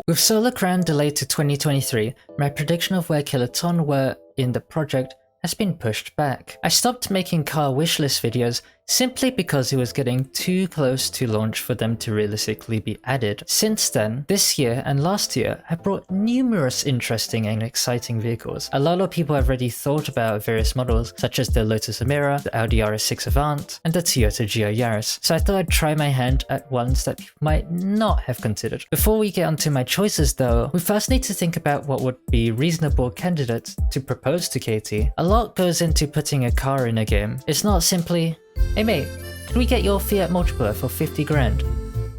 With Solar Crown delayed to 2023, my prediction of where Kiloton were in the project has been pushed back. I stopped making car wishlist videos simply because it was getting too close to launch for them to realistically be added. Since then, this year and last year have brought numerous interesting and exciting vehicles. A lot of people have already thought about various models such as the Lotus Emira, the Audi RS6 Avant, and the Toyota Geo Yaris, so I thought I'd try my hand at ones that people might not have considered. Before we get onto my choices though, we first need to think about what would be reasonable candidates to propose to KT. A lot goes into putting a car in a game. It's not simply, hey mate, can we get your Fiat Multiplier for 50 grand?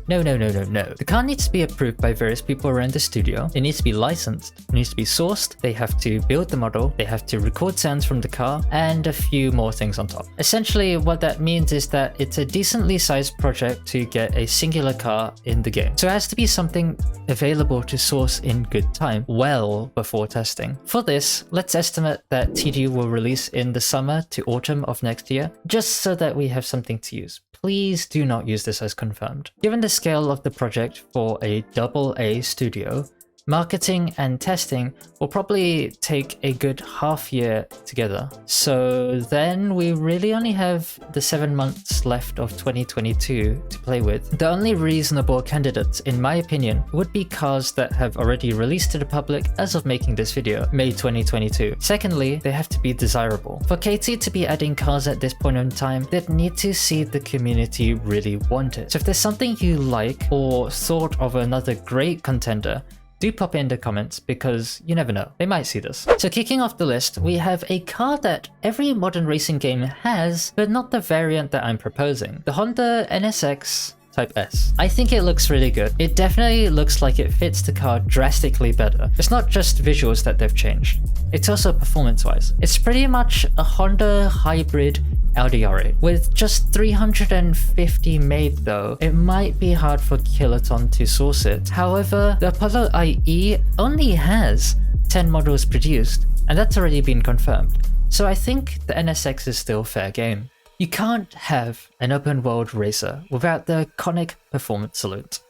No. The car needs to be approved by various people around the studio. It needs to be licensed. It needs to be sourced. They have to build the model. They have to record sounds from the car and a few more things on top. Essentially, what that means is that it's a decently sized project to get a singular car in the game. So it has to be something available to source in good time, well before testing. For this, let's estimate that TDU will release in the summer to autumn of next year, just so that we have something to use. Please do not use this as confirmed. Given the scale of the project for a AA studio, marketing and testing will probably take a good half year together. So then we really only have the 7 months left of 2022 to play with. The only reasonable candidates, in my opinion, would be cars that have already released to the public as of making this video, May 2022. Secondly, they have to be desirable. For KT to be adding cars at this point in time, they'd need to see the community really want it. So if there's something you like or thought of another great contender, do pop it in the comments because you never know, they might see this. So kicking off the list, we have a car that every modern racing game has, but not the variant that I'm proposing. The Honda NSX Type S. I think it looks really good. It definitely looks like it fits the car drastically better. It's not just visuals that they've changed, it's also performance-wise. It's pretty much a Honda hybrid Audi R8. With just 350 made though, it might be hard for Kiloton to source it. However, the Apollo IE only has 10 models produced, and that's already been confirmed. So I think the NSX is still fair game. You can't have an open world racer without the iconic performance saloons.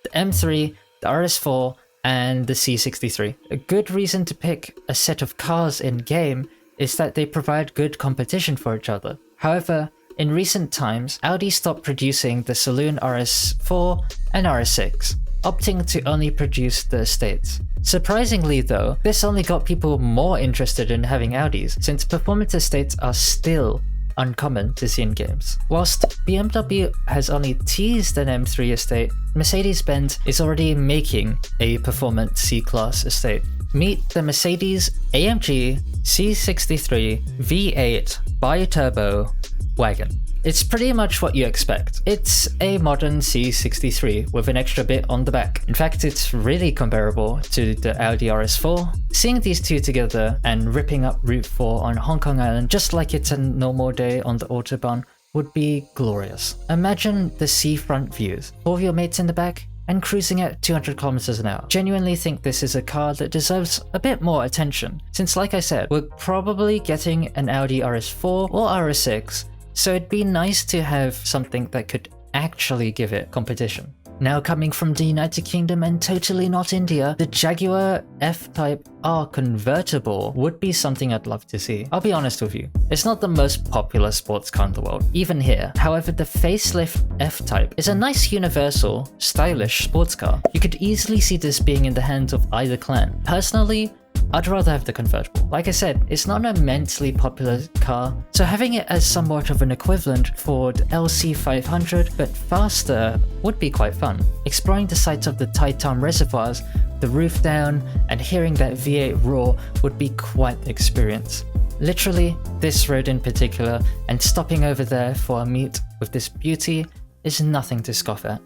The M3, the RS4, and the C63. A good reason to pick a set of cars in game is that they provide good competition for each other. However, in recent times, Audi stopped producing the saloon RS4 and RS6, opting to only produce the estates. Surprisingly though, this only got people more interested in having Audis, since performance estates are still uncommon to see in games. Whilst BMW has only teased an M3 estate, Mercedes-Benz is already making a performance C-Class estate. Meet the Mercedes AMG C63 V8 Bi-Turbo Wagon. It's pretty much what you expect. It's a modern C63 with an extra bit on the back. In fact, it's really comparable to the Audi RS4. Seeing these two together and ripping up Route 4 on Hong Kong Island just like it's a normal day on the Autobahn would be glorious. Imagine the seafront views, all of your mates in the back, and cruising at 200 kilometers an hour. Genuinely think this is a car that deserves a bit more attention, since like I said, we're probably getting an Audi RS4 or RS6, so it'd be nice to have something that could actually give it competition. Now coming from the United Kingdom and totally not India, the Jaguar F-Type R Convertible would be something I'd love to see. I'll be honest with you, it's not the most popular sports car in the world, even here. However, the facelift F-Type is a nice universal, stylish sports car. You could easily see this being in the hands of either clan. Personally, I'd rather have the Convertible. Like I said, it's not an immensely popular car, so having it as somewhat of an equivalent for the LC500 but faster would be quite fun. Exploring the sites of the Titan reservoirs, the roof down, and hearing that V8 roar would be quite the experience. Literally, this road in particular, and stopping over there for a meet with this beauty is nothing to scoff at.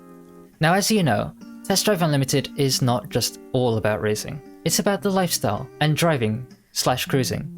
Now as you know, Test Drive Unlimited is not just all about racing. It's about the lifestyle and driving / cruising.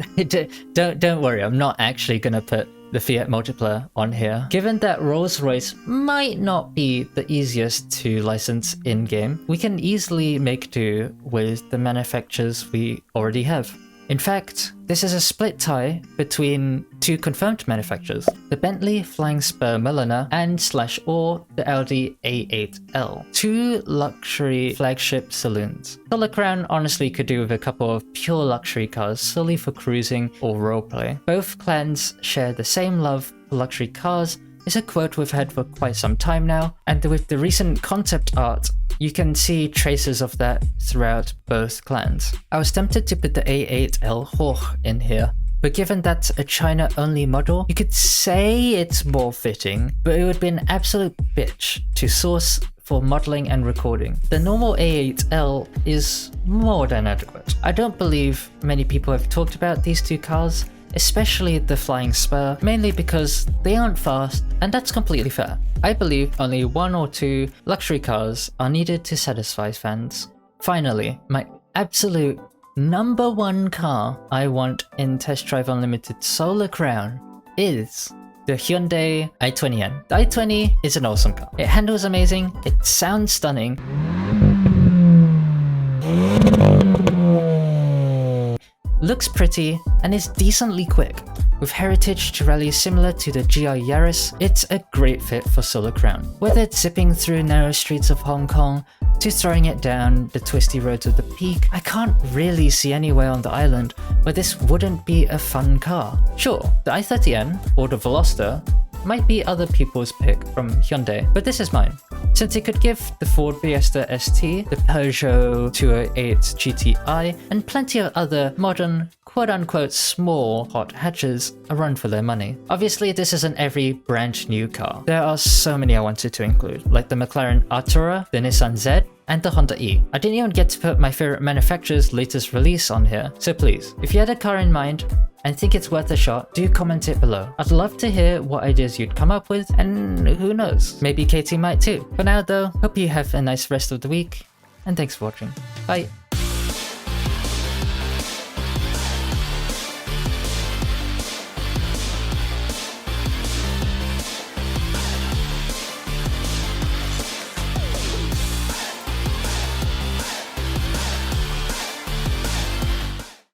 Don't worry, I'm not actually gonna put the Fiat Multiplier on here. Given that Rolls Royce might not be the easiest to license in-game, we can easily make do with the manufacturers we already have. In fact, this is a split tie between two confirmed manufacturers, the Bentley Flying Spur Milliner and/or the Audi A8L, two luxury flagship saloons. Solar Crown honestly could do with a couple of pure luxury cars solely for cruising or roleplay. Both clans share the same love for luxury cars, is a quote we've had for quite some time now, and with the recent concept art, you can see traces of that throughout both clans. I was tempted to put the A8L Hoch in here, but given that's a China-only model, you could say it's more fitting, but it would be an absolute bitch to source for modeling and recording. The normal A8L is more than adequate. I don't believe many people have talked about these two cars, especially the Flying Spur, mainly because they aren't fast, and that's completely fair. I believe only one or two luxury cars are needed to satisfy fans. Finally, my absolute number one car I want in Test Drive Unlimited Solar Crown is the Hyundai i20N. The i20 is an awesome car. It handles amazing, it sounds stunning, looks pretty, and is decently quick. With heritage to rally similar to the GR Yaris, it's a great fit for Solar Crown. Whether it's zipping through narrow streets of Hong Kong, to throwing it down the twisty roads of the Peak, I can't really see anywhere on the island where this wouldn't be a fun car. Sure, the i30N, or the Veloster, might be other people's pick from Hyundai, but this is mine. Since it could give the Ford Fiesta ST, the Peugeot 208 GTI, and plenty of other modern, quote-unquote small hot hatches a run for their money. Obviously, this isn't every brand new car. There are so many I wanted to include, like the McLaren Artura, the Nissan Z, and the Honda E. I didn't even get to put my favorite manufacturer's latest release on here, so please, if you had a car in mind and think it's worth a shot, do comment it below. I'd love to hear what ideas you'd come up with, and who knows, maybe Katie might too. For now though, hope you have a nice rest of the week, and thanks for watching. Bye!